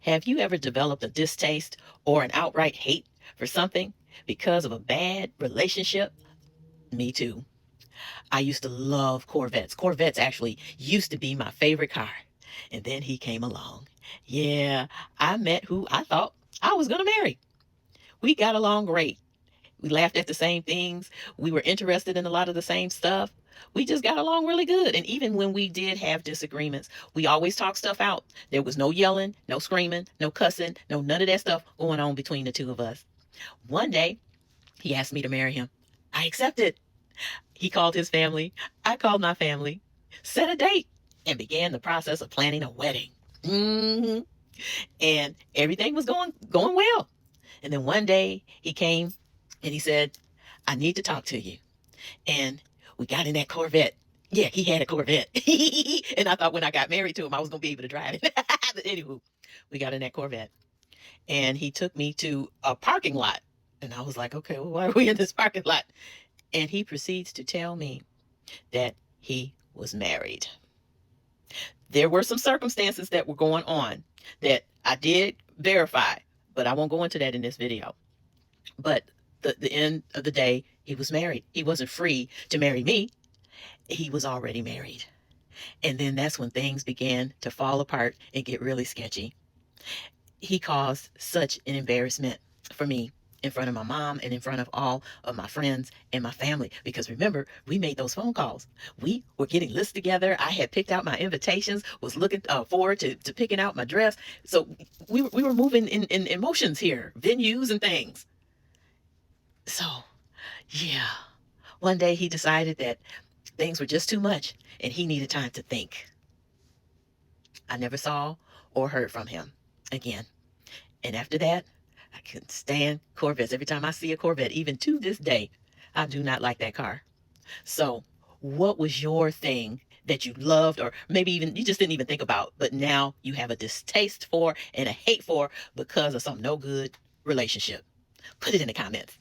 Have you ever developed a distaste or an outright hate for something because of a bad relationship? Me too. I used to love Corvettes. Corvettes actually used to be my favorite car. And then he came along. Yeah, I met who I thought I was going to marry. We got along great. We laughed at the same things. We were interested in a lot of the same stuff. We just got along really good. And even when we did have disagreements, we always talked stuff out. There was no yelling, no screaming, no cussing, no none of that stuff going on between the two of us. One day, he asked me to marry him. I accepted. He called his family. I called my family, set a date, and began the process of planning a wedding. hmm And everything was going well. And then one day he came and he said, I need to talk to you. And we got in that Corvette. Yeah, he had a Corvette. And I thought when I got married to him, I was going to be able to drive it. But anywho, we got in that Corvette. And he took me to a parking lot. And I was like, okay, well, why are we in this parking lot? And he proceeds to tell me that he was married. There were some circumstances that were going on that I did verify, but I won't go into that in this video. But the end of the day, he was married. He wasn't free to marry me. He was already married. And then that's when things began to fall apart and get really sketchy. He caused such an embarrassment for me in front of my mom and in front of all of my friends and my family. Because remember, we made those phone calls. We were getting lists together. I had picked out my invitations, was looking forward to picking out my dress. So we were moving in emotions here, venues and things. So, yeah, one day he decided that things were just too much and he needed time to think. I never saw or heard from him again. And after that, I couldn't stand Corvettes. Every time I see a Corvette, even to this day, I do not like that car. So, what was your thing that you loved, or maybe even you just didn't even think about, but now you have a distaste for and a hate for because of some no good relationship? Put it in the comments.